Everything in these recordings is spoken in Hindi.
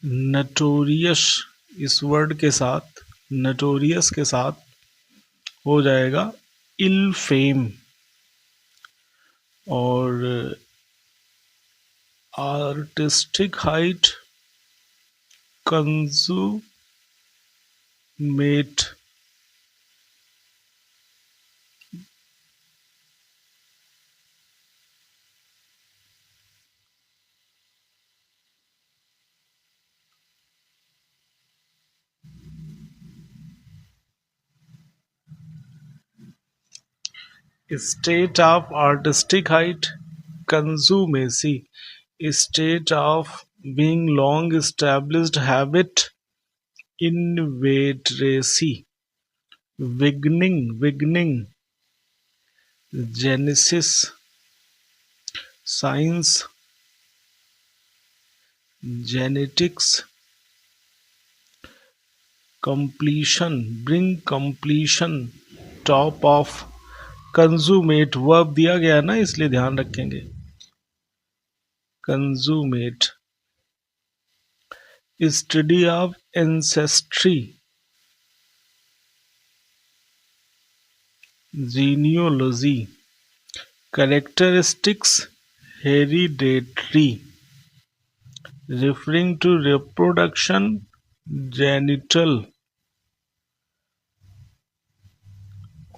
नटोरियस इस वर्ड के साथ, नटोरियस के साथ हो जाएगा इल फेम, और artistic height consummate. State of artistic height, consummation. State of being long established habit, inveteracy. Beginning, genesis. Science, genetics. Completion, bring completion, top of. Consummate verb दिया गया है ना, इसलिए ध्यान रखेंगे। Consummate. Study of ancestry, genealogy. Characteristics, hereditary. Referring to reproduction, genital.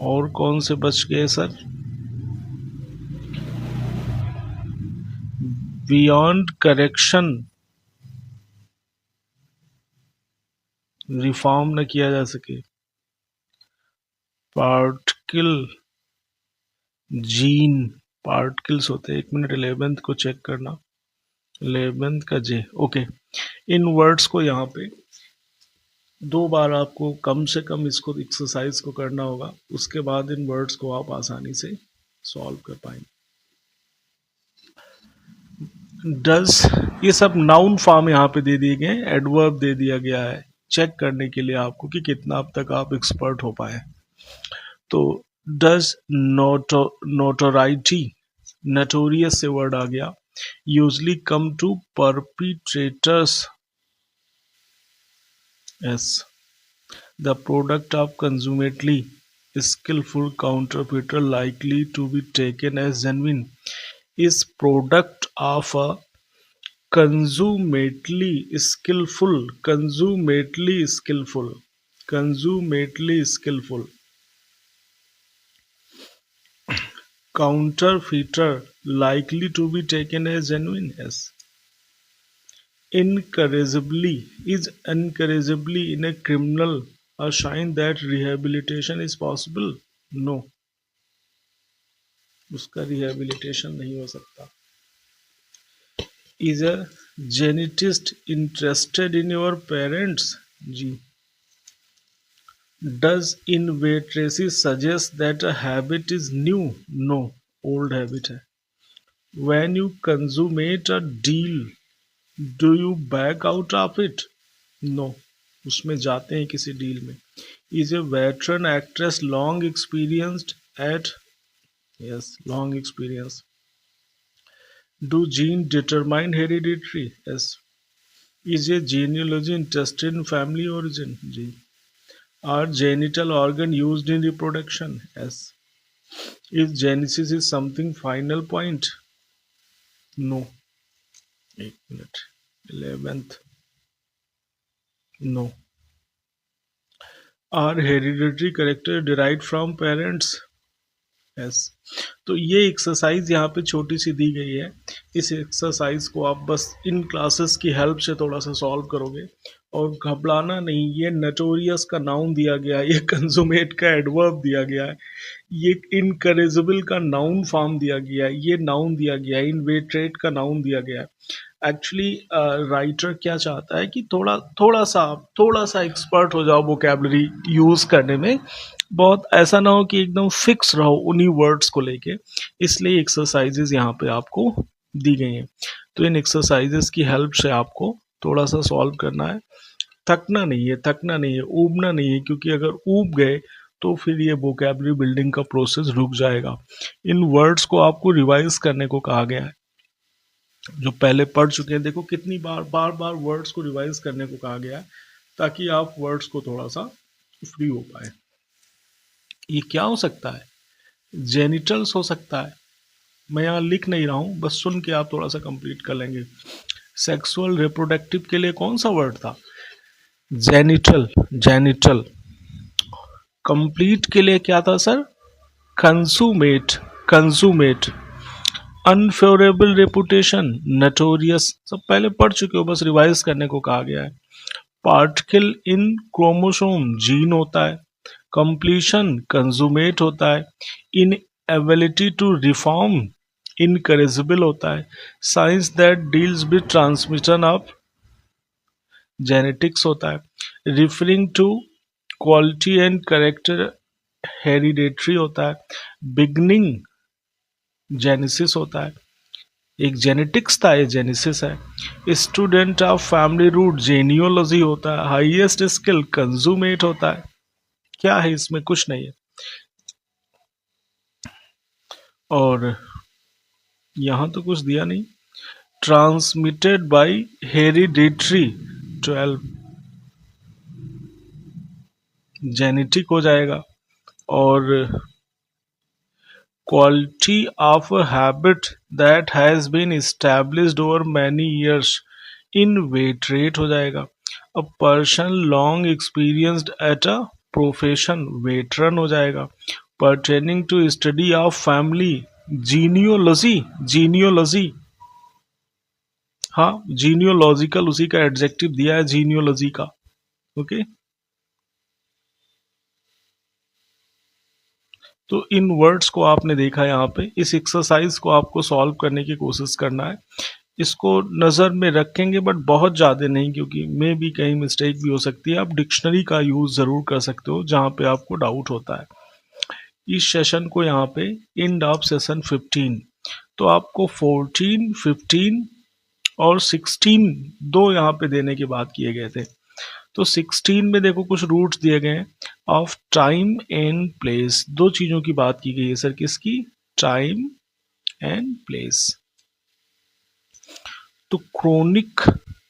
और कौन से बच गए सर? बियॉन्ड करेक्शन, रिफॉर्म न किया जा सके। पार्टिकल, जीन, पार्टिकल्स होते हैं। 1 मिनट 11th को चेक करना, 11th का जे। ओके, इन वर्ड्स को यहाँ पे 2 बार आपको कम से कम इसको एक्सरसाइज को करना होगा, उसके बाद इन वर्ड्स को आप आसानी से सॉल्व कर पाएंगे। डज, ये सब नाउन फॉर्म यहाँ पे दे दिए गए, एडवर्ब दे दिया गया है चेक करने के लिए आपको कि कितना अब तक आप एक्सपर्ट हो पाए। तो डज नोटोराइटी, नोटोरियस से वर्ड आ गया। Usually come to perpetrators, S. The product of consummately skillful counterfeiter likely to be taken as genuine is product of a consummately skillful, consummately skillful, consummately skillful counterfeiter likely to be taken as genuine, yes. Incorrigibly, is incorrigibly in a criminal a sign that rehabilitation is possible? No, उसका rehabilitation नहीं हो सकता। Is a genetist interested in your parents? Ji. Does inveteracy suggest that a habit is new? No, old habit है। When you consummate a deal, do you back out of it? No, उसमें जाते हैं किसी डील में। Is a veteran actress long experienced at? Yes, long experience. Do genes determine hereditary? Yes. Is a genealogy interested in family origin? Ji. Are genital organ used in reproduction? Yes. Is genesis is something final point? No. 1 minute 11th, no. Are hereditary character derived from parents? Yes. तो ये एक्सरसाइज यहाँ पे छोटी सी दी गई है। इस एक्सरसाइज को आप बस इन क्लासेस की हेल्प से थोड़ा सा सॉल्व करोगे, और घबराना नहीं। ये नटोरियस का नाउन दिया गया है, ये कंजुमेट का एडवर्ब दिया गया है, ये इनकरेजिबल का नाउन फॉर्म दिया गया है, ये नाउन दिया गया है, इनवेट्रेट का नाउन दिया गया है। एक्चुअली राइटर क्या चाहता है कि थोड़ा सा एक्सपर्ट हो जाओ वोकैबलरी यूज़ करने में, बहुत ऐसा ना हो कि एकदम फिक्स रहो उन्हीं वर्ड्स को लेके। इसलिए एक्सरसाइजेज यहाँ पे आपको दी गई हैं। तो इन एक्सरसाइजेज की हेल्प से आपको थोड़ा सा सॉल्व करना है। थकना नहीं है, ऊबना नहीं है, क्योंकि अगर ऊब गए तो फिर ये वोकैबलरी बिल्डिंग का प्रोसेस रुक जाएगा। इन वर्ड्स को आपको रिवाइज करने को कहा गया है। जो पहले पढ़ चुके हैं, देखो कितनी बार बार बार वर्ड्स को रिवाइज करने को कहा गया है ताकि आप वर्ड्स को थोड़ा सा फ्री हो पाए। ये क्या हो सकता है? जेनिटल्स हो सकता है। मैं यहाँ लिख नहीं रहा हूँ, बस सुन के आप थोड़ा सा कंप्लीट कर लेंगे। सेक्सुअल रिप्रोडक्टिव के लिए कौन सा वर्ड था? जेनिटल। जेनिटल। कंप्लीट के लिए क्या था सर? कंसूमेट। कंसूमेट। अनफेवरेबल रेपुटेशन, नटोरियस, सब पहले पढ़ चुके हो, बस रिवाइज करने को कहा गया है। पार्टिकल इन क्रोमोसोम, जीन होता है। कंप्लीशन, कंजुमेट होता है। Inability to reform, incorrigible होता है। Science that deals with transmission of genetics होता है। Referring to quality and character, hereditary होता है। बिगनिंग, जेनेसिस होता है। एक जेनेटिक्स था, ये जेनेसिस है। स्टूडेंट ऑफ फैमिली रूट, जेनियोलॉजी होता है। हाईएस्ट स्किल, कंजूमेट होता है। क्या है इसमें? कुछ नहीं है। और यहां तो कुछ दिया नहीं। ट्रांसमिटेड बाय हेरिडेटरी, 12 जेनेटिक हो जाएगा। और quality of a habit that has been established over many years, in weight rate हो जाएगा। a person long experienced at a profession, veteran हो जाएगा। pertaining to study of family, genealogy। genealogy, हाँ, genealogical उसी का एडजेक्टिव दिया है, genealogy का। ओके, तो इन वर्ड्स को आपने देखा यहाँ पे। इस एक्सरसाइज को आपको सॉल्व करने की कोशिश करना है। इसको नज़र में रखेंगे बट बहुत ज़्यादा नहीं, क्योंकि मे भी कहीं मिस्टेक भी हो सकती है। आप डिक्शनरी का यूज़ ज़रूर कर सकते हो जहाँ पे आपको डाउट होता है। इस सेशन को यहाँ पे एंड ऑफ सेशन 15, तो आपको 14, 15 और 16 दो यहाँ पे देने की बात किए गए थे। तो 16 में देखो कुछ रूट्स दिए गए हैं ऑफ टाइम एंड प्लेस। दो चीज़ों की बात की गई है सर, किसकी? Time and place. तो क्रोनिक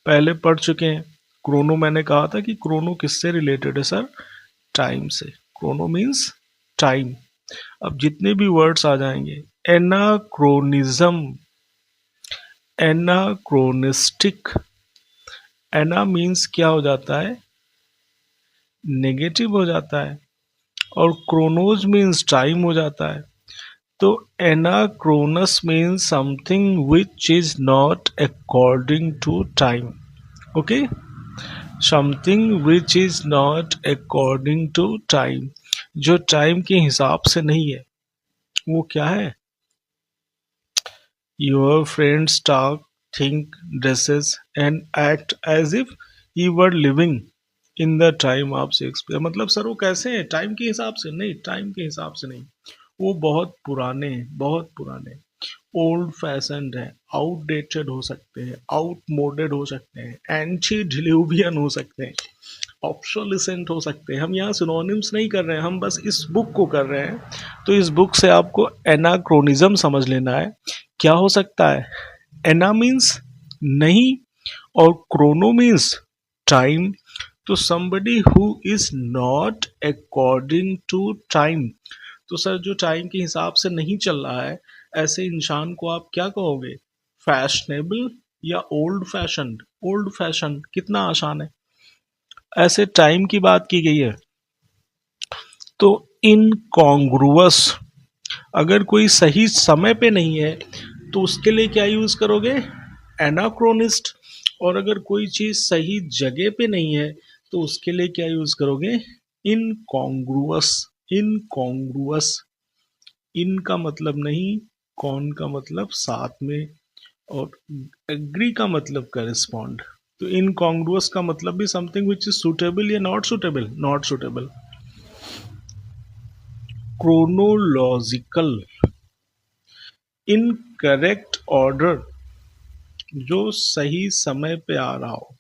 पहले पढ़ चुके हैं। क्रोनो मैंने कहा था कि क्रोनो किससे रिलेटेड है सर? टाइम से। Chrono means time. अब जितने भी वर्ड्स आ जाएंगे, एनाक्रोनिज्म, एनाक्रोनिस्टिक। एना मीन्स क्या हो जाता है? नेगेटिव हो जाता है। और क्रोनोज मीन्स टाइम हो जाता है। तो anachronous means something which is not according to time. Okay, something which is not according to time, जो टाइम के हिसाब से नहीं है, वो क्या है? Your friends talk, think, dresses and act as if you were living in the time of Shakespeare. मतलब सर वो कैसे हैं? टाइम के हिसाब से नहीं, टाइम के हिसाब से नहीं, वो बहुत पुराने हैं, बहुत पुराने, ओल्ड फैशनड है, आउटडेटेड हो सकते हैं, आउटमोडेड हो सकते हैं, एंटी डिल्यूवियन हो सकते हैं, ऑब्सोलिसेंट हो सकते हैं। हम यहाँ सिनोनिम्स नहीं कर रहे हैं, हम बस इस बुक को कर रहे हैं। तो इस बुक से आपको एनाक्रोनिज्म समझ लेना है। क्या हो सकता है? एना मीन्स नहीं, और क्रोनो मीन्स टाइम। तो somebody who is not according to time, तो सर जो टाइम के हिसाब से नहीं चल रहा है, ऐसे इंसान को आप क्या कहोगे? फैशनेबल या ओल्ड फैशन्ड? ओल्ड फैशन कितना आसान है। ऐसे टाइम की बात की गई है। तो इनकॉन्ग्रुअस, अगर कोई सही समय पे नहीं है तो उसके लिए क्या यूज करोगे? एनाक्रोनिस्ट। और अगर कोई चीज सही जगह पे नहीं है तो उसके लिए क्या यूज करोगे? इनकॉन्ग्रुअस। इनकॉन्ग्रुअस। इन का मतलब नहीं, कॉन का मतलब साथ में, और एग्री का मतलब करेस्पॉन्ड। तो इनकॉन्ग्रुअस का मतलब भी समथिंग विच इज सुटेबल या not suitable? Not suitable. Chronological, incorrect order, जो सही समय पे आ रहा हो,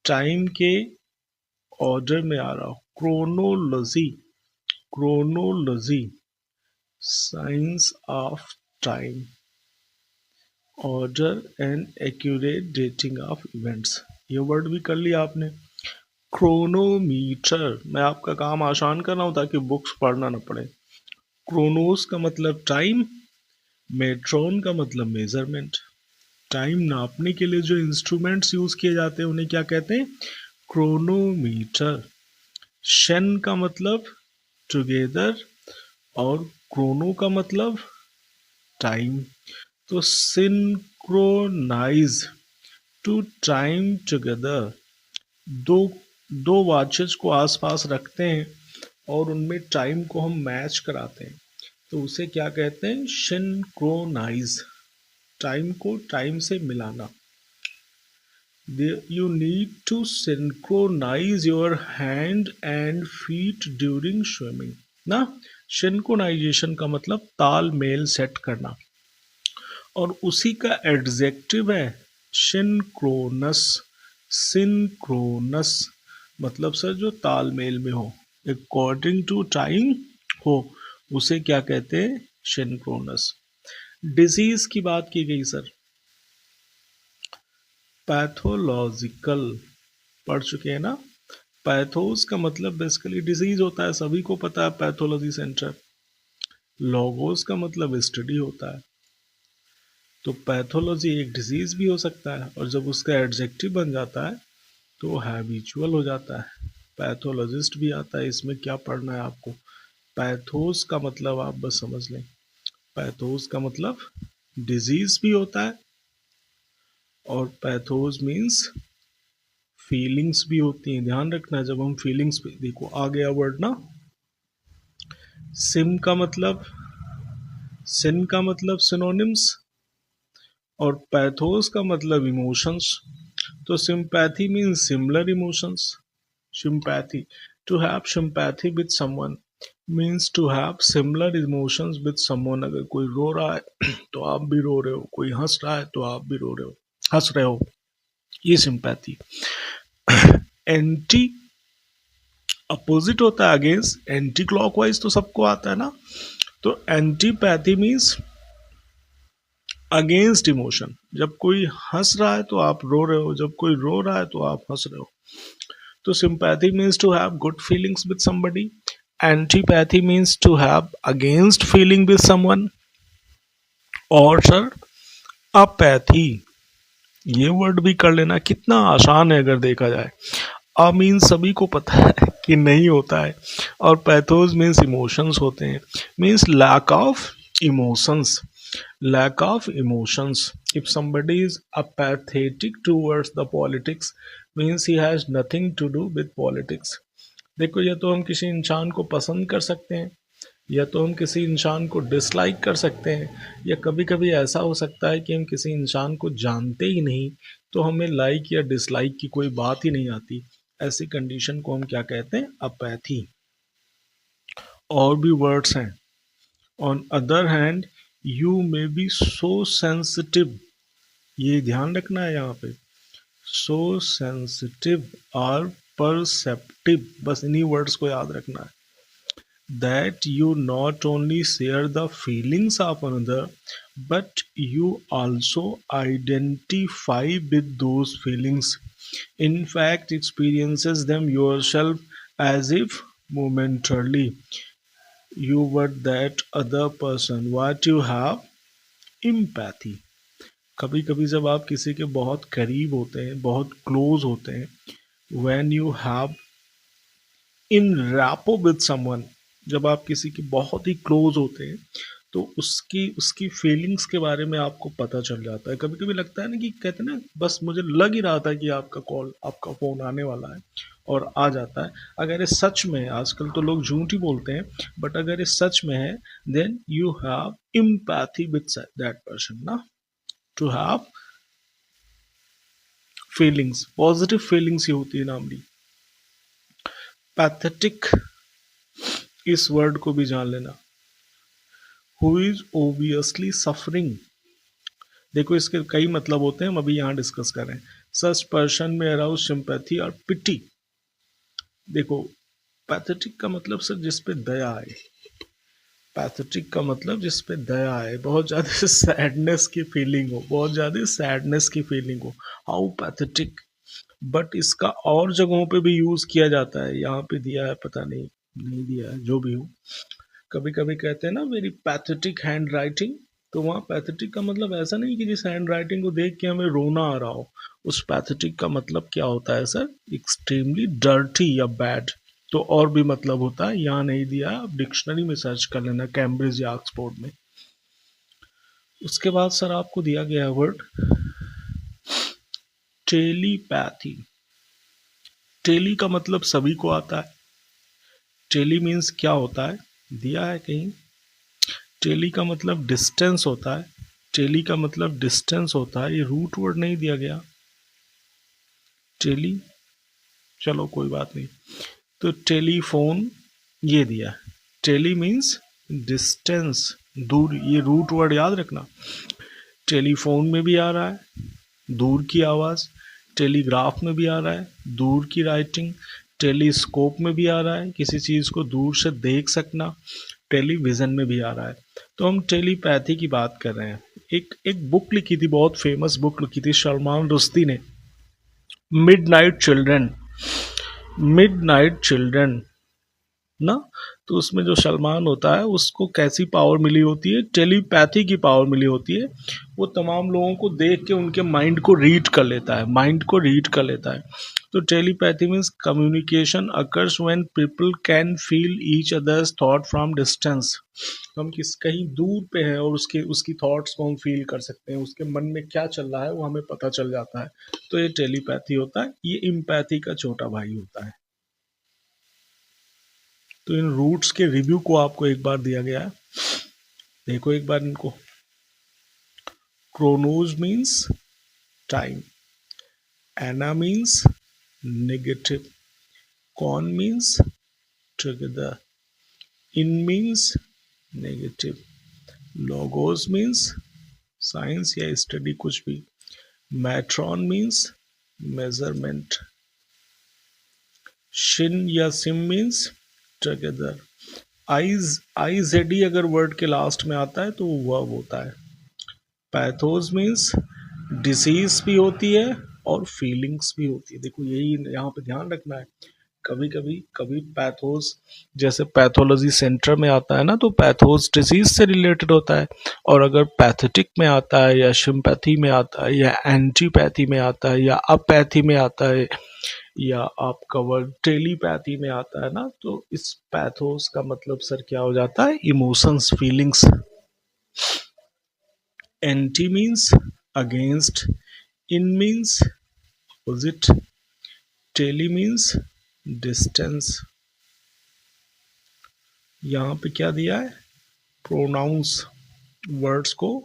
टाइम के ऑर्डर में आ रहा हो। Chronology, chronology, science of time. Order and accurate dating of events, ये वर्ड भी कर लिया आपने। क्रोनोमीटर, मैं आपका काम आसान कर रहा हूँ ताकि बुक्स पढ़ना ना पड़े। क्रोनोस का मतलब टाइम, मेट्रॉन का मतलब मेजरमेंट। टाइम नापने के लिए जो इंस्ट्रूमेंट्स यूज किए जाते हैं उन्हें क्या कहते हैं? क्रोनोमीटर। शन का मतलब टुगेदर और क्रोनो का मतलब टाइम। तो सिंक्रोनाइज, टू टाइम टुगेदर, दो दो वॉचेस को आसपास रखते हैं और उनमें टाइम को हम मैच कराते हैं, तो उसे क्या कहते हैं? सिंक्रोनाइज, टाइम को टाइम से मिलाना। You need to synchronize your hand and feet during swimming ना। सिंक्रोनाइजेशन का मतलब तालमेल सेट करना, और उसी का एडजेक्टिव है सिंक्रोनस। सिंक्रोनस मतलब सर जो तालमेल में हो, अकॉर्डिंग टू टाइम हो, उसे क्या कहते हैं? सिंक्रोनस। डिजीज की बात की गई सर, पैथोलॉजिकल पढ़ चुके हैं ना। पैथोस का मतलब बेसिकली डिजीज होता है, सभी को पता है, पैथोलॉजी सेंटर। लॉगोस का मतलब स्टडी होता है, तो पैथोलॉजी एक डिजीज भी हो सकता है, और जब उसका एडजेक्टिव बन जाता है तो हैबिचुअल हो जाता है। पैथोलॉजिस्ट भी आता है, इसमें क्या पढ़ना है आपको? पैथोस का मतलब आप बस समझ लें, पैथोस का मतलब डिजीज भी होता है, और पैथोस मीन्स फीलिंग्स भी होती हैं। ध्यान रखना है जब हम फीलिंग्स पे, देखो आ गया वर्ड ना, सिम का मतलब, सिन का मतलब सिनोनिम्स, और पैथोस का मतलब इमोशंस। तो sympathy means similar emotions. Sympathy, to have sympathy with someone means to have similar emotions with someone. अगर कोई रो रहा है तो आप भी रो रहे हो, कोई हंस रहा है तो आप भी रो रहे हो, हंस रहे हो, ये सिंपैथी। एंटी अपोजिट होता है अगेंस्ट, एंटी क्लॉकवाइज तो सबको आता है ना। तो एंटीपैथी मीन्स अगेंस्ट इमोशन। जब कोई हंस रहा है तो आप रो रहे हो, जब कोई रो रहा है तो आप हंस रहे हो। तो sympathy means to have good feelings with somebody, antipathy means to have against feeling with someone. और सर अपैथी, ये वर्ड भी कर लेना, कितना आसान है अगर देखा जाए। आ मीन्स सभी को पता है कि नहीं होता है, और पैथोस मीन्स इमोशंस होते हैं, means lack of emotions. Lack of emotions. If somebody is apathetic towards the politics, means he has nothing to do with politics. देखो, या तो हम किसी इंसान को पसंद कर सकते हैं, या तो हम किसी इंसान को डिसलाइक कर सकते हैं, या कभी कभी ऐसा हो सकता है कि हम किसी इंसान को जानते ही नहीं, तो हमें लाइक या डिसलाइक की कोई बात ही नहीं आती। ऐसी कंडीशन को हम क्या कहते हैं? अपैथी। और भी वर्ड्स हैं। On other hand, you may be so sensitive, ये ध्यान रखना है यहाँ पे, सो सेंसिटिव और परसेप्टिव, बस इन्हीं वर्ड्स को याद रखना है। That you not only share the feelings of another, but you also identify with those feelings, in fact experiences them yourself as if momentarily you were that other person. What you have? Empathy. कभी कभी जब आप किसी के बहुत करीब होते हैं, बहुत क्लोज होते हैं, when you have in rapport with someone, जब आप किसी के बहुत ही क्लोज होते हैं तो उसकी उसकी फीलिंग्स के बारे में आपको पता चल जाता है। कभी कभी लगता है ना कि कहते हैं ना, बस मुझे लग ही रहा था कि आपका कॉल, आपका फ़ोन आने वाला है, और आ जाता है। अगर ये सच में है, आजकल तो लोग झूठ ही बोलते हैं, बट अगर ये सच में है, then you have empathy with that person ना, to have feelings, positive feelings ही होती है नामली। पैथेटिक, इस वर्ड को भी जान लेना। हु इज ओबियसली सफरिंग, देखो इसके कई मतलब होते हैं, हम अभी यहाँ डिस्कस कर रहे हैं। सच पर्सन में अराउज सिंपैथी और पिटी। देखो पैथेटिक का मतलब सर जिस पे दया आए, पैथेटिक का मतलब जिस पे दया है, बहुत ज़्यादा सैडनेस की फीलिंग हो, बहुत ज़्यादा सैडनेस की फीलिंग हो, हाउ पैथेटिक। बट इसका और जगहों पे भी यूज़ किया जाता है, यहाँ पे दिया है पता नहीं, नहीं दिया है, जो भी हो। कभी कभी कहते हैं ना वेरी पैथेटिक हैंड राइटिंग, तो वहाँ पैथेटिक का मतलब ऐसा नहीं कि जिस हैंड राइटिंग को देख के हमें रोना आ रहा हो। उस पैथेटिक का मतलब क्या होता है सर? एक्सट्रीमली डर्टी या बैड। तो और भी मतलब होता है, यहाँ नहीं दिया, आप डिक्शनरी में सर्च कर लेना, कैम्ब्रिज या ऑक्सफोर्ड में। उसके बाद सर आपको दिया गया है वर्ड टेलीपैथी। टेली का मतलब सभी को आता है। टेली मीन्स क्या होता है, दिया है कहीं। टेली का मतलब डिस्टेंस होता है। टेली का मतलब डिस्टेंस होता है, ये रूट वर्ड नहीं दिया गया टेली, चलो कोई बात नहीं। तो टेलीफोन ये दिया है। टेली मीन्स डिस्टेंस, दूर, ये रूट वर्ड याद रखना। टेलीफोन में भी आ रहा है दूर की आवाज़, टेलीग्राफ में भी आ रहा है दूर की राइटिंग, टेलीस्कोप में भी आ रहा है किसी चीज़ को दूर से देख सकना, टेलीविज़न में भी आ रहा है। तो हम टेलीपैथी की बात कर रहे हैं। एक एक बुक लिखी थी, बहुत फेमस बुक लिखी थी सलमान रुश्दी ने, मिडनाइट चिल्ड्रन। मिडनाइट चिल्ड्रन ना, तो उसमें जो सलमान होता है उसको कैसी पावर मिली होती है, टेलीपैथी की पावर मिली होती है। वो तमाम लोगों को देख के उनके माइंड को रीड कर लेता है, माइंड को रीड कर लेता है। तो telepathy means communication occurs when people can feel each others thought from distance. हम किस कहीं दूर पे हैं और उसकी थॉट्स को हम फील कर सकते हैं, उसके मन में क्या चल रहा है वो हमें पता चल जाता है। तो ये टेलीपैथी होता है, ये इम्पैथी का छोटा भाई होता है। तो इन रूट्स के रिव्यू को आपको एक बार दिया गया है, देखो एक बार इनको। Chronos means time, ana means negative, con means together, in means negative, logos means science या स्टडी कुछ भी, मैट्रॉन मीन्स मेजरमेंट, शिन या sym means together. Ize IZD अगर वर्ड के लास्ट में आता है तो वो वर्ब होता है। पैथोस मीन्स डिसीज भी होती है और फीलिंग्स भी होती है। देखो यही यहाँ पे ध्यान रखना है। कभी पैथोस जैसे पैथोलॉजी सेंटर में आता है ना, तो पैथोस डिसीज से रिलेटेड होता है। और अगर पैथेटिक में आता है या सिंपैथी में आता है या एंटीपैथी में आता है या अपैथी में आता है या आपका वर्ड टेलीपैथी में आता है ना, तो इस पैथोस का मतलब सर क्या हो जाता है? Emotions, feelings. Anti means against, in means opposite, tele means distance. यहाँ पे क्या दिया है? प्रोनाउंस, वर्ड्स को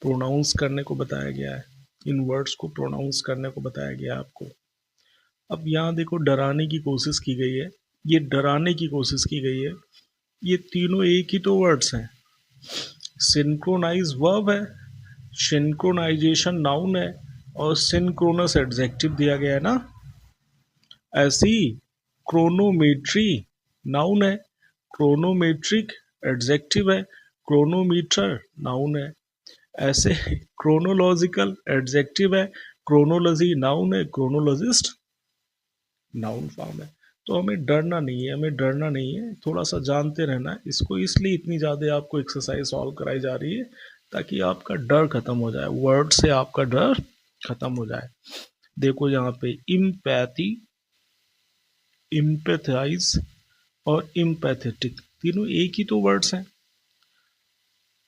प्रोनाउंस करने को बताया गया है। इन वर्ड्स को प्रोनाउंस करने को बताया गया है आपको। अब यहाँ देखो डराने की कोशिश की गई है, ये डराने की कोशिश की गई है। ये तीनों एक ही तो वर्ड्स हैं। सिंक्रोनाइज वर्ब है, सिंक्रोनाइजेशन नाउन है और सिंक्रोनस एडजेक्टिव दिया गया है ना। ऐसी क्रोनोमेट्री नाउन है, क्रोनोमेट्रिक एडजेक्टिव है, क्रोनोमीटर नाउन है। ऐसे क्रोनोलॉजिकल एडजेक्टिव है, क्रोनोलॉजी नाउन है, क्रोनोलॉजिस्ट नाउन फॉर्म है। तो हमें डरना नहीं है, हमें डरना नहीं है, थोड़ा सा जानते रहना है इसको। इसलिए इतनी ज़्यादा आपको एक्सरसाइज सॉल्व कराई जा रही है ताकि आपका डर खत्म हो जाए, वर्ड से आपका डर खत्म हो जाए। देखो यहाँ पे इम्पैथी, इम्पैथाइज और इम्पैथेटिक तीनों एक ही तो वर्ड्स हैं।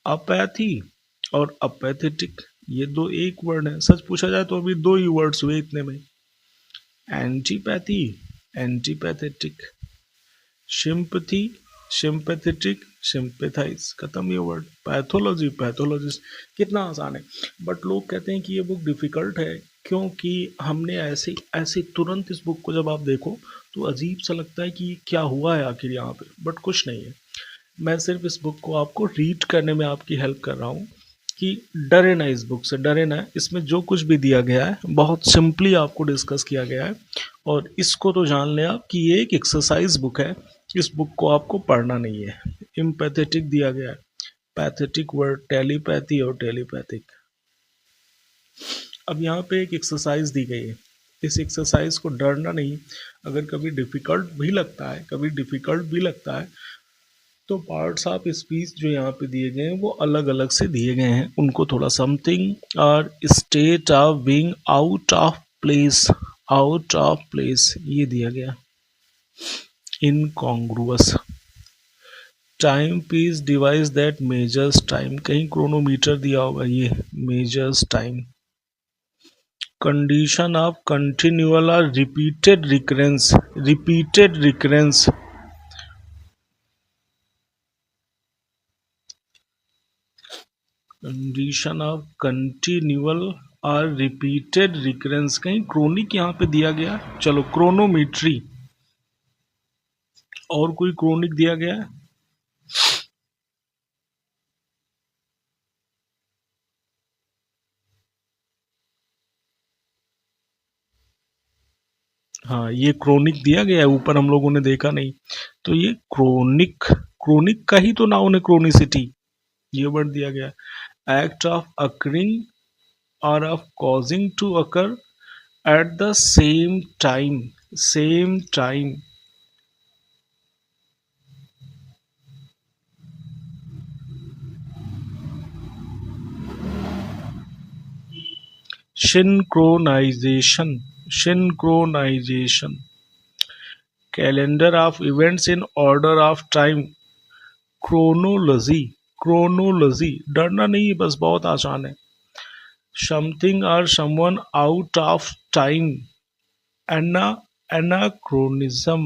अपैथी और अपैथेटिक ये दो एक वर्ड है। सच पूछा जाए तो अभी दो ही वर्ड्स हुए इतने में। एंटीपैथी, एंटीपैथेटिक, सिंपैथी, सिंपैथेटिक, सिंपैथाइज, खत्म ये वर्ड। पैथोलॉजी, पैथोलॉजिस्ट, कितना आसान है। बट लोग कहते हैं कि ये बुक डिफ़िकल्ट है क्योंकि हमने ऐसे ऐसे तुरंत इस बुक को जब आप देखो तो अजीब सा लगता है कि क्या हुआ है आखिर यहाँ पे। बट कुछ नहीं है, मैं सिर्फ इस बुक को आपको रीड करने में आपकी हेल्प कर रहा हूँ कि डरे ना, इस बुक से डरे ना। इसमें जो कुछ भी दिया गया है बहुत सिंपली आपको डिस्कस किया गया है। और इसको तो जान लें आप कि ये एक एक्सरसाइज बुक है। इस बुक को आपको पढ़ना नहीं है। इम्पैथेटिक दिया गया है, पैथेटिक वर्ड टेलीपैथी और टेलीपैथिक। अब यहाँ पे एक एक्सरसाइज दी गई है, इस एक्सरसाइज को डरना नहीं, अगर कभी डिफ़िकल्ट भी लगता है, तो पार्ट्स ऑफ स्पीच जो यहाँ पे दिए गए हैं वो अलग अलग से दिए गए हैं, उनको थोड़ा समथिंग और state of being out of place ये दिया गया। Incongruous, time piece device that measures time, कहीं क्रोनोमीटर दिया होगा, ये measures time. Condition of continual और repeated recurrence, condition of continual और रिपीटेड रिकरेंस, कहीं क्रोनिक यहाँ पे दिया गया। चलो क्रोनोमीट्री, और कोई क्रोनिक दिया गया है? हाँ ये क्रोनिक दिया गया है, ऊपर हम लोगों ने देखा नहीं, तो ये क्रोनिक का ही तो नाउन है, क्रोनिसिटी, ये वर्ड दिया गया है। एक्ट ऑफ अकरिंग और of causing to occur at the same time, synchronisation, calendar of events in order of time, chronology, डरना नहीं है, बस बहुत आसान है। समथिंग और someone out of time, ana anachronism,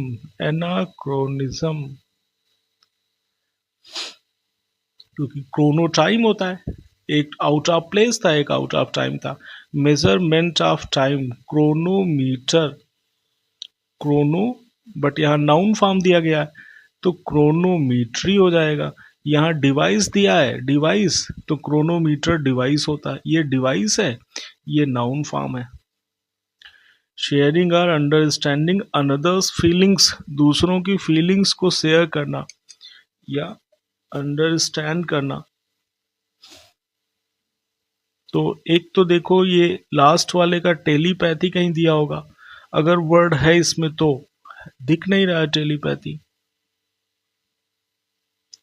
क्योंकि क्रोनो टाइम होता है, एक आउट ऑफ प्लेस था, एक आउट ऑफ टाइम था। Measurement of time, chronometer, chrono, but यहाँ नाउन फॉर्म दिया गया है तो क्रोनोमीट्री हो जाएगा। यहाँ डिवाइस दिया है, डिवाइस, तो क्रोनोमीटर डिवाइस होता है, ये डिवाइस है, ये नाउन फॉर्म है। शेयरिंग और अंडरस्टैंडिंग अनदर्स फीलिंग्स, दूसरों की फीलिंग्स को शेयर करना या अंडरस्टैंड करना। तो एक तो देखो ये लास्ट वाले का टेलीपैथी कहीं दिया होगा, अगर वर्ड है इसमें तो दिख नहीं रहा है टेलीपैथी,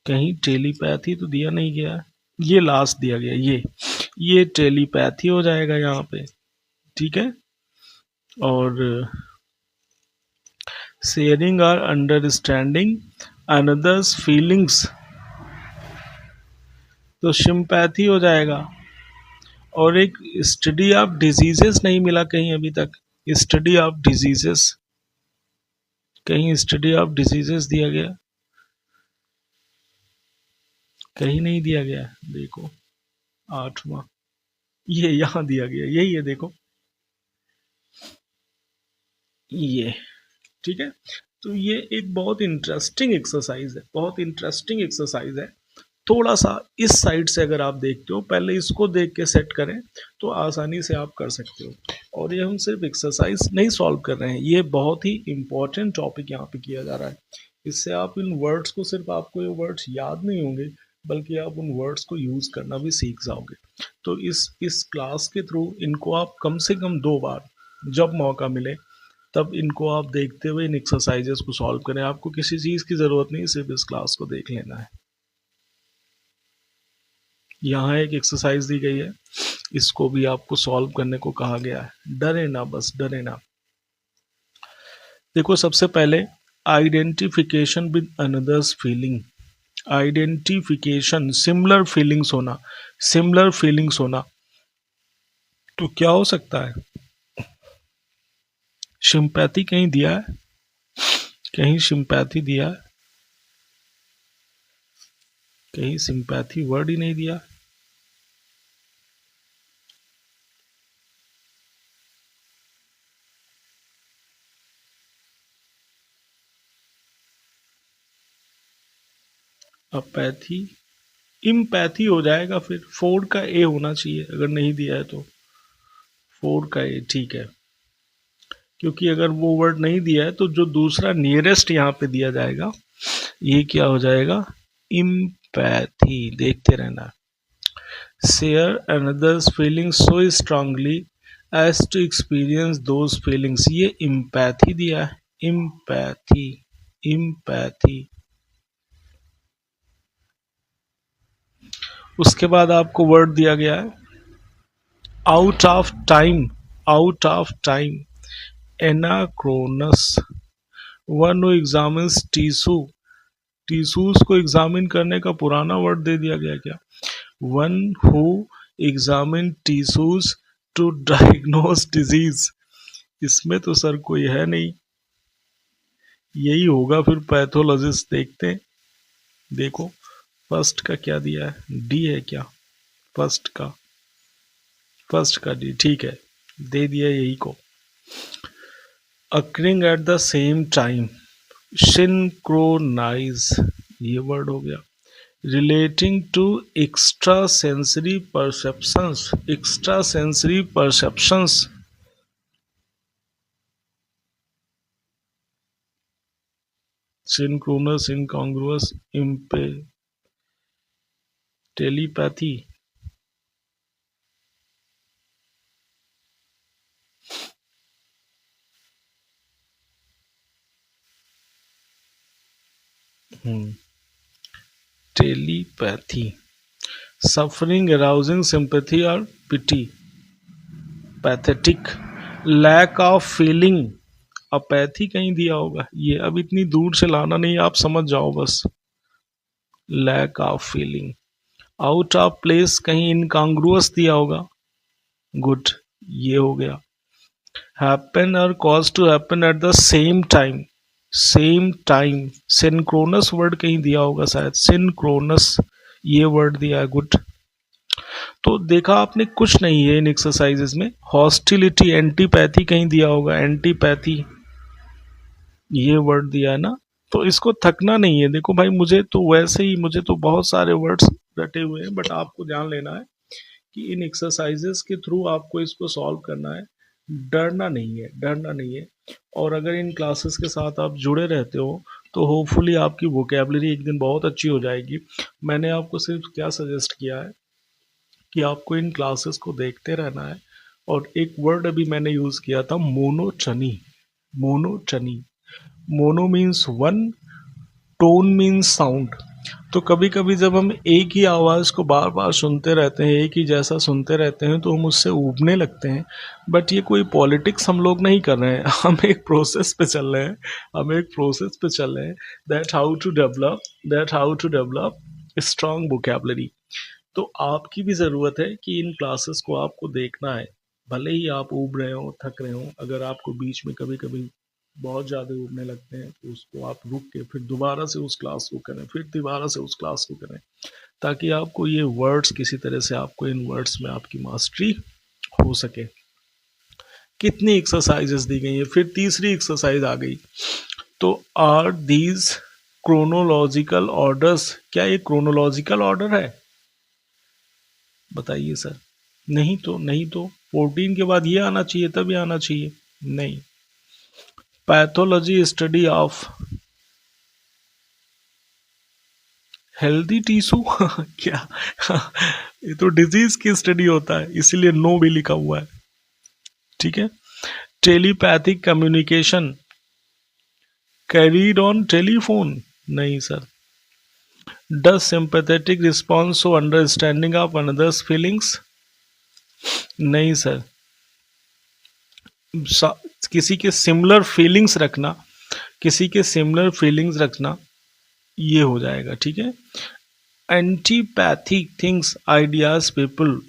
कहीं टेलीपैथी तो दिया नहीं गया है, ये लास्ट दिया गया, ये टेलीपैथी हो जाएगा यहाँ पे, ठीक है। और शेयरिंग और अंडरस्टैंडिंग अनदर्स फीलिंग्स, तो सिंपैथी हो जाएगा। और एक स्टडी ऑफ डिजीजेस नहीं मिला कहीं अभी तक, स्टडी ऑफ डिजीजेस, कहीं स्टडी ऑफ डिजीजेस दिया गया, कहीं नहीं दिया गया, देखो 8वां, ये यहाँ दिया गया, यही है देखो, ये, ठीक है। तो ये एक बहुत इंटरेस्टिंग एक्सरसाइज है, बहुत इंटरेस्टिंग एक्सरसाइज है। थोड़ा सा इस साइड से अगर आप देखते हो, पहले इसको देख के सेट करें तो आसानी से आप कर सकते हो। और ये हम सिर्फ एक्सरसाइज नहीं सॉल्व कर रहे हैं, ये बहुत ही इंपॉर्टेंट टॉपिक यहाँ पे किया जा रहा है। इससे आप इन वर्ड्स को, सिर्फ आपको ये वर्ड्स याद नहीं होंगे, बल्कि आप उन वर्ड्स को यूज़ करना भी सीख जाओगे। तो इस क्लास के थ्रू इनको आप कम से कम 2 बार, जब मौका मिले तब इनको आप देखते हुए इन एक्सरसाइजेस को सॉल्व करें। आपको किसी चीज़ की ज़रूरत नहीं, सिर्फ इस क्लास को देख लेना है। यहाँ एक एक्सरसाइज दी गई है, इसको भी आपको सॉल्व करने को कहा गया है, डरे ना, बस डरे ना। देखो सबसे पहले identification with another's feeling, identification, similar feelings होना, तो क्या हो सकता है? सिंपैथी कहीं दिया है, कहीं सिंपैथी दिया है, कहीं सिंपैथी वर्ड ही नहीं दिया। अपैथी, इम्पैथी हो जाएगा, फिर 4 का ए होना चाहिए, अगर नहीं दिया है तो 4 का ए, ठीक है। क्योंकि अगर वो वर्ड नहीं दिया है तो जो दूसरा नियरेस्ट यहाँ पे दिया जाएगा ये क्या हो जाएगा, इम्पैथी। देखते रहना। Share another's feelings so strongly as to experience those feelings, ये इम्पैथी दिया है, इम्पैथी, इम्पैथी। उसके बाद आपको वर्ड दिया गया है out of time, out of time, anachronous. One who examines tissue, tissues को एग्जामिन करने का पुराना वर्ड दे दिया गया क्या, one who examine tissues to diagnose disease. इसमें तो सर कोई है नहीं, यही होगा फिर पैथोलॉजिस्ट। देखते हैं, देखो फर्स्ट का क्या दिया है, डी है क्या, फर्स्ट का, फर्स्ट का डी, ठीक है, दे दिया यही को। Occurring at the same time, synchronize, ये वर्ड हो गया। Relating to extra sensory perceptions, extra sensory perceptions, synchronous, incongruous, इम्पे, telepathy, telepathy. Suffering arousing sympathy और pity, pathetic. Lack of feeling, apathy कहीं दिया होगा, ये अब इतनी दूर से लाना नहीं, आप समझ जाओ बस। Lack of feeling. Out of place, कहीं इनकॉन्ग्रुअस दिया होगा, गुड, ये हो गया। हैपन और cause to happen at the same time, same time. Synchronous word कहीं दिया होगा शायद, सिंक्रोनस, ये वर्ड दिया है, गुड। तो देखा आपने, कुछ नहीं है इन एक्सरसाइजेस में। हॉस्टिलिटी, एंटीपैथी कहीं दिया होगा, एंटीपैथी, ये वर्ड दिया है ना। तो इसको थकना नहीं है। देखो भाई, मुझे तो वैसे ही, मुझे तो बहुत सारे वर्ड्स रटे हुए हैं, बट आपको ध्यान लेना है कि इन एक्सरसाइजेस के थ्रू आपको इसको सॉल्व करना है। डरना नहीं है, डरना नहीं है। और अगर इन क्लासेस के साथ आप जुड़े रहते हो तो होपफुली आपकी वोकेबलरी एक दिन बहुत अच्छी हो जाएगी। मैंने आपको सिर्फ क्या सजेस्ट किया है कि आपको इन क्लासेस को देखते रहना है। और एक वर्ड अभी मैंने यूज़ किया था, monotony, monotony. Mono means one, tone means sound. तो कभी कभी जब हम एक ही आवाज़ को बार बार सुनते रहते हैं, एक ही जैसा सुनते रहते हैं, तो हम उससे ऊबने लगते हैं। बट ये कोई पॉलिटिक्स हम लोग नहीं कर रहे हैं, हम एक प्रोसेस पे चल रहे हैं, हम एक प्रोसेस पे चल रहे हैं, that how to develop strong vocabulary. तो आपकी भी ज़रूरत है कि इन क्लासेस को आपको देखना है। भले ही आप ऊब रहे हो, थक रहे हो, अगर आपको बीच में कभी कभी बहुत ज़्यादा उड़ने लगते हैं तो उसको आप रुक के फिर दोबारा से उस क्लास को करें, फिर दोबारा से उस क्लास को करें, ताकि आपको ये वर्ड्स किसी तरह से, आपको इन वर्ड्स में आपकी मास्टरी हो सके। कितनी एक्सरसाइजेस दी गई हैं, फिर तीसरी एक्सरसाइज आ गई। तो आर दीज क्रोनोलॉजिकल ऑर्डर्स, क्या ये क्रोनोलॉजिकल ऑर्डर है, बताइए सर। नहीं तो, नहीं तो 14 के बाद ये आना चाहिए, तब ये आना चाहिए, नहीं। Pathology, study of healthy tissue क्या ये तो डिजीज की स्टडी होता है, इसीलिए नो भी लिखा हुआ है, ठीक है। Telepathic communication carried on telephone, नहीं sir. Does sympathetic response show understanding of others feelings, नहीं सर। किसी के सिमिलर फीलिंग्स रखना, किसी के सिमिलर फीलिंग्स रखना, ये हो जाएगा, ठीक है। Antipathic things, ideas, people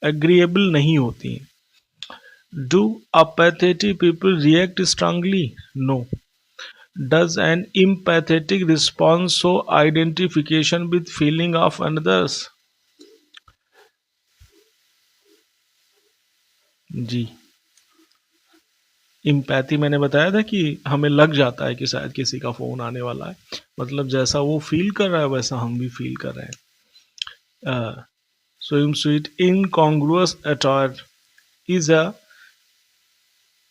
agreeable नहीं होती हैं। Do apathetic people react strongly, no. Does an empathetic response show identification with feeling of others, जी। इम्पैथी मैंने बताया था कि हमें लग जाता है कि शायद किसी का फ़ोन आने वाला है, मतलब जैसा वो फील कर रहा है वैसा हम भी फील कर रहे हैं। Swimsuit incongruous attire is a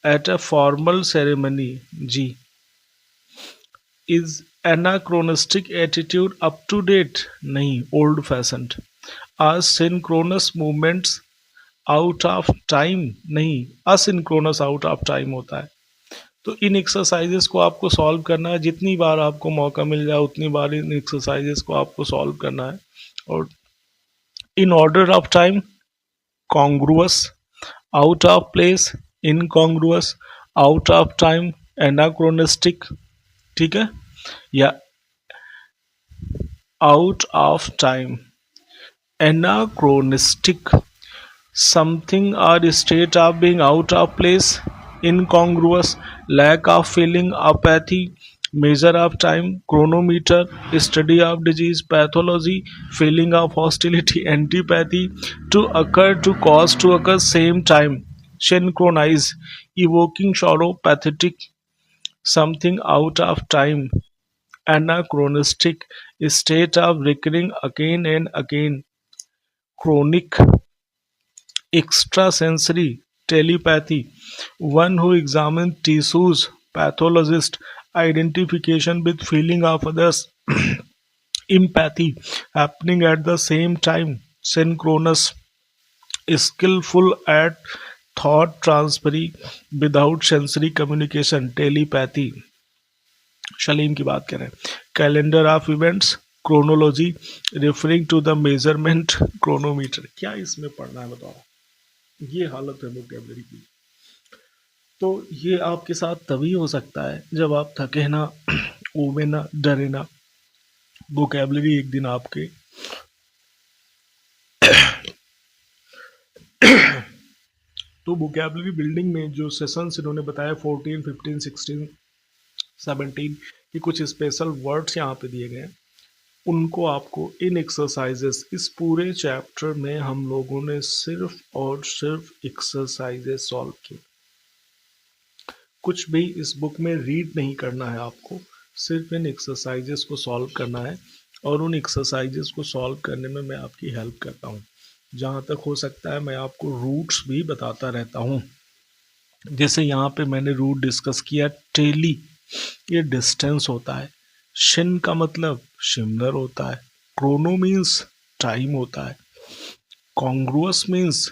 at a formal ceremony जी is anachronistic attitude up to date नहीं old fashioned are synchronous movements out of time नहीं असिंक्रोनस आउट ऑफ टाइम होता है। तो इन एक्सरसाइजेस को आपको सॉल्व करना है, जितनी बार आपको मौका मिल जाए उतनी बार इन एक्सरसाइजेस को आपको सॉल्व करना है। और in order of time congruous, out of place incongruous, out of time anachronistic, ठीक है, या out of time anachronistic, something or state of being out of place, incongruous, lack of feeling, apathy, measure of time, chronometer, study of disease, pathology, feeling of hostility, antipathy, to occur, to cause, to occur same time, synchronize, evoking sorrow, pathetic, something out of time, anachronistic, state of recurring again and again, chronic, extrasensory telepathy, one who examines tissues, pathologist, identification with feeling of others, empathy, happening at the same time, synchronous, skillful at thought transferry without sensory communication, telepathy। शलीम की बात करें, calendar of events, chronology, referring to the measurement, chronometer. क्या इसमें पढ़ना है बताओ, ये हालत है वोकेबलरी की। तो ये आपके साथ तभी हो सकता है जब आप थके ना, ऊबे ना, डरे ना। वोकेबलरी एक दिन आपके तो वोकेबलरी बिल्डिंग में जो सेशंस इन्होंने बताया 14, 15, 16, 17 कि कुछ स्पेशल वर्ड्स यहाँ पे दिए गए हैं, उनको आपको इन एक्सरसाइजेस, इस पूरे चैप्टर में हम लोगों ने सिर्फ और सिर्फ एक्सरसाइजेस सॉल्व की। कुछ भी इस बुक में रीड नहीं करना है आपको, सिर्फ इन एक्सरसाइजेस को सॉल्व करना है। और उन एक्सरसाइजेस को सॉल्व करने में मैं आपकी हेल्प करता हूँ, जहाँ तक हो सकता है मैं आपको रूट्स भी बताता रहता हूँ। जैसे यहाँ पे मैंने रूट डिस्कस किया, टेली, ये डिस्टेंस होता है, शिन का मतलब शिमलर होता है, क्रोनो मीन्स टाइम होता है, कॉन्ग्रुअस मीन्स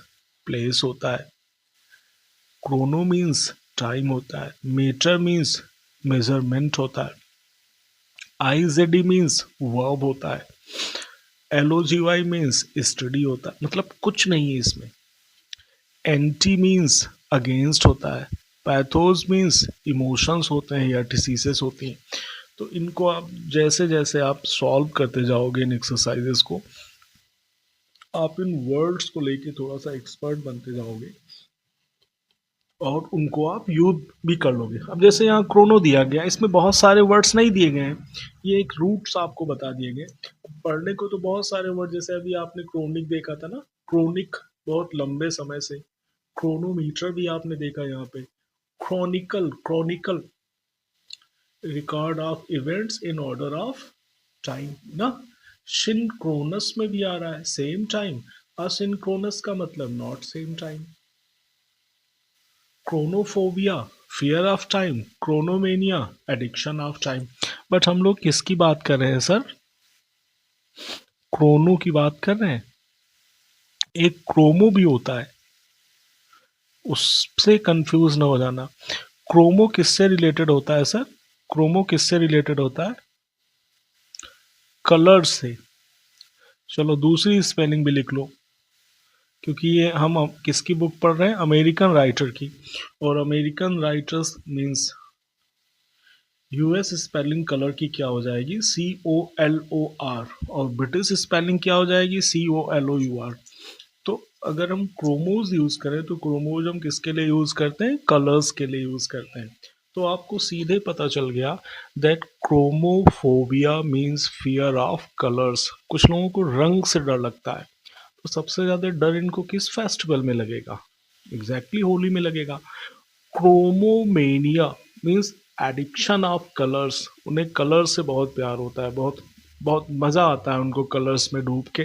प्लेस होता है, क्रोनो मीन्स टाइम होता है, मीटर मीन्स मेजरमेंट होता है, आईजेडी मीन्स वर्ब होता है, एलओजीवाई मीन्स स्टडी होता है। मतलब कुछ नहीं है इसमें। एंटी मीन्स अगेंस्ट होता है, पैथोज मीन्स इमोशंस होते हैं या डिसीजेस होती हैं। तो इनको आप जैसे जैसे आप सॉल्व करते जाओगे इन एक्सरसाइजेस को, आप इन वर्ड्स को लेके थोड़ा सा एक्सपर्ट बनते जाओगे और उनको आप यूज भी कर लोगे। अब जैसे यहाँ क्रोनो दिया गया, इसमें बहुत सारे वर्ड्स नहीं दिए गए हैं, ये एक रूट्स आपको बता दिए गए। पढ़ने को तो बहुत सारे वर्ड, जैसे अभी आपने क्रोनिक देखा था ना, क्रोनिक बहुत लंबे समय से, क्रोनोमीटर भी आपने देखा यहाँ पे, chronicle, chronicle record of events in order of time ना। सिंक्रोनस में भी आ रहा है सेम टाइम, असिंक्रोनस का मतलब not same time. Chronophobia fear of time, chronomania addiction of time. But हम लोग किसकी बात कर रहे हैं सर? क्रोनो की बात कर रहे हैं। एक क्रोमो भी होता है, उससे कंफ्यूज ना हो जाना। क्रोमो किससे रिलेटेड होता है सर? क्रोमो किससे रिलेटेड होता है? कलर से। चलो दूसरी स्पेलिंग भी लिख लो, क्योंकि ये हम किसकी बुक पढ़ रहे हैं? अमेरिकन राइटर की। और American writers means US spelling colour की क्या हो जाएगी? COLOR। और ब्रिटिश स्पेलिंग क्या हो जाएगी? COLOUR। तो अगर हम क्रोमोज यूज़ करें तो क्रोमोज हम किसके लिए यूज़ करते हैं? कलर्स के लिए यूज़ करते हैं। तो आपको सीधे पता चल गया that chromophobia means fear of colours. कुछ लोगों को रंग से डर लगता है, तो सबसे ज़्यादा डर इनको किस फेस्टिवल में लगेगा? एग्जैक्टली होली में लगेगा। क्रोमोमेनिया मीन्स एडिक्शन ऑफ कलर्स। उन्हें कलर से बहुत प्यार होता है, बहुत बहुत मज़ा आता है उनको कलर्स में डूब के,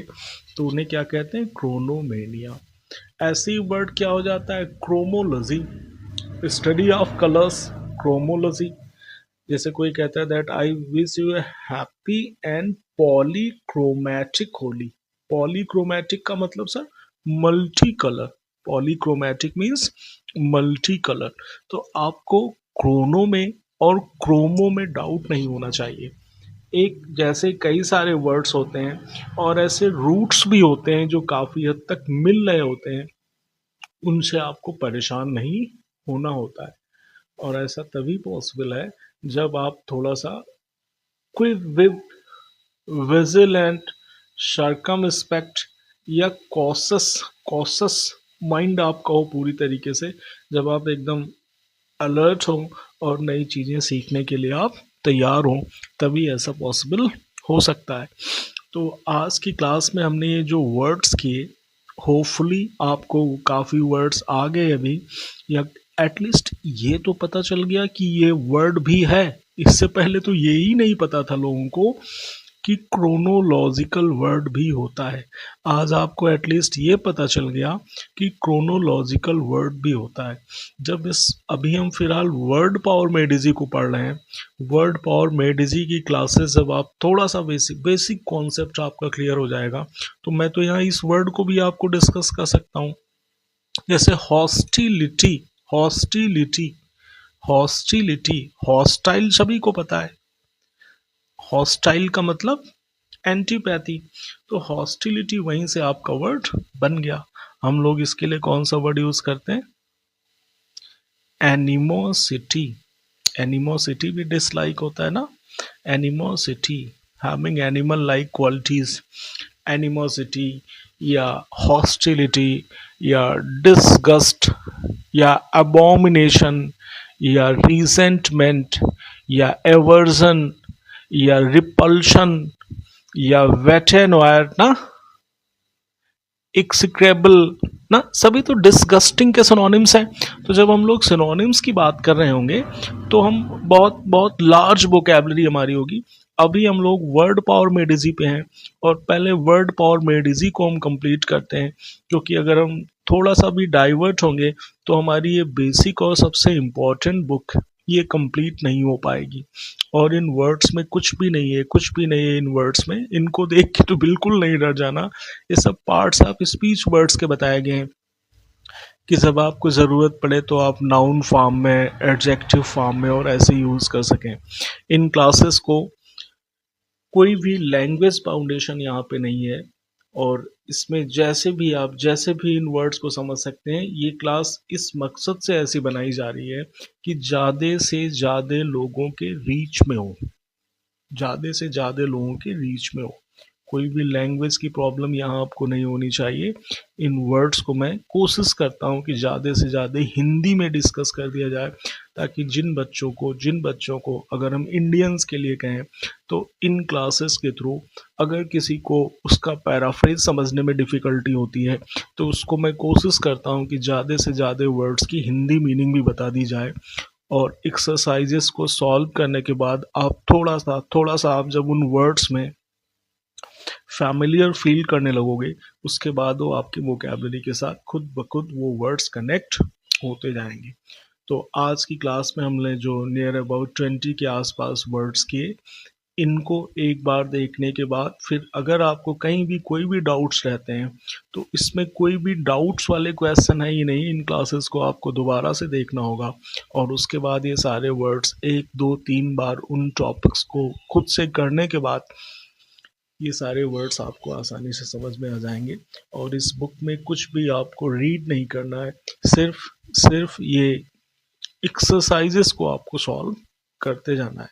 तो उन्हें क्या कहते हैं? क्रोनोमेनिया। ऐसी वर्ड क्या हो जाता है? Chromology. Study of colours, chromology. जैसे कोई कहता है that I wish you happy and polychromatic Holi. Polychromatic का मतलब sir multi colour. Polychromatic means multi colour. तो आपको क्रोनो में और क्रोमो में डाउट नहीं होना चाहिए। एक जैसे कई सारे वर्ड्स होते हैं और ऐसे रूट्स भी होते हैं जो काफ़ी हद तक मिल रहे होते हैं, उनसे आपको परेशान नहीं होना होता है। और ऐसा तभी पॉसिबल है जब आप थोड़ा सा क्विक विद विजिलेंट सर्कमस्पेक्ट या कॉशस कॉशस माइंड आपका हो पूरी तरीके से, जब आप एकदम अलर्ट हो और नई चीज़ें सीखने के लिए आप तैयार हो, तभी ऐसा पॉसिबल हो सकता है। तो आज की क्लास में हमने ये जो वर्ड्स किए, होपफुली आपको काफ़ी वर्ड्स आ गए अभी, या एटलीस्ट ये तो पता चल गया कि ये वर्ड भी है। इससे पहले तो यही नहीं पता था लोगों को कि क्रोनोलॉजिकल वर्ड भी होता है। आज आपको एटलीस्ट ये पता चल गया कि क्रोनोलॉजिकल वर्ड भी होता है। जब इस अभी हम फिलहाल वर्ड पावर मेडिजी को पढ़ रहे हैं। वर्ड पावर मेडिजी की क्लासेस जब आप थोड़ा सा बेसिक कॉन्सेप्ट आपका क्लियर हो जाएगा, तो मैं तो यहाँ इस वर्ड को भी आपको डिस्कस कर सकता हूँ। जैसे हॉस्टिलिटी, हॉस्टिलिटी, हॉस्टिलिटी, हॉस्टाइल सभी को पता है। हॉस्टाइल का मतलब एंटीपैथी। तो हॉस्टिलिटी वहीं से आपका वर्ड बन गया। हम लोग इसके लिए कौन सा वर्ड यूज करते हैं? एनिमोसिटी। एनिमोसिटी भी डिसलाइक होता है ना। Animosity, having animal like qualities. Animosity या हॉस्टिलिटी या डिसगस्ट या अबोमिनेशन या रिजेंटमेंट या एवर्जन या रिपल्शन या वेटेनोयर ना, एक्सिक्रेबल ना, सभी तो डिस्गस्टिंग के सिनोनिम्स हैं। तो जब हम लोग सिनोनिम्स की बात कर रहे होंगे तो हम बहुत बहुत लार्ज वोकैबुलरी हमारी होगी। अभी हम लोग वर्ड पावर मेडिजी पे हैं और पहले वर्ड पावर मेडिजी को हम कंप्लीट करते हैं, क्योंकि अगर हम थोड़ा सा भी डाइवर्ट होंगे तो हमारी ये बेसिक और सबसे इम्पोर्टेंट बुक ये कंप्लीट नहीं हो पाएगी। और इन वर्ड्स में कुछ भी नहीं है, कुछ भी नहीं है इन वर्ड्स में। इनको देख के तो बिल्कुल नहीं डर जाना। ये सब पार्ट्स आप स्पीच वर्ड्स के बताए गए हैं कि जब आपको ज़रूरत पड़े तो आप नाउन फॉर्म में, एडजेक्टिव फॉर्म में और ऐसे यूज़ कर सकें। इन क्लासेस को कोई भी लैंग्वेज फाउंडेशन यहाँ पे नहीं है, और इसमें जैसे भी इन वर्ड्स को समझ सकते हैं। ये क्लास इस मकसद से ऐसी बनाई जा रही है कि ज़्यादा से ज़्यादा लोगों के रीच में हो, ज़्यादा से ज़्यादा लोगों के रीच में हो। कोई भी लैंग्वेज की प्रॉब्लम यहाँ आपको नहीं होनी चाहिए। इन वर्ड्स को मैं कोशिश करता हूँ कि ज़्यादा से ज़्यादा हिंदी में डिस्कस कर दिया जाए, ताकि जिन बच्चों को अगर हम इंडियंस के लिए कहें तो इन क्लासेस के थ्रू अगर किसी को उसका पैराफ्रेज समझने में डिफ़िकल्टी होती है तो उसको मैं कोशिश करता हूँ कि ज़्यादा से ज़्यादा वर्ड्स की हिंदी मीनिंग भी बता दी जाए। और एक्सरसाइजेस को सॉल्व करने के बाद आप थोड़ा सा आप जब उन वर्ड्स में फैमिलियर फील करने लगोगे, उसके बाद वो आपकी वोकैबुलरी के साथ खुद ब खुद वो वर्ड्स कनेक्ट होते जाएंगे। तो आज की क्लास में हमने जो नियर अबाउट 20 के आसपास वर्ड्स किए, इनको एक बार देखने के बाद फिर अगर आपको कहीं भी कोई भी डाउट्स रहते हैं तो इसमें कोई भी डाउट्स वाले क्वेश्चन है ही नहीं। इन क्लासेस को आपको दोबारा से देखना होगा और उसके बाद ये सारे वर्ड्स 1 2 3 बार उन टॉपिक्स को खुद से करने के बाद ये सारे वर्ड्स आपको आसानी से समझ में आ जाएंगे। और इस बुक में कुछ भी आपको रीड नहीं करना है, सिर्फ ये एक्सरसाइजेस को आपको सॉल्व करते जाना है।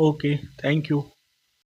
Okay, thank you.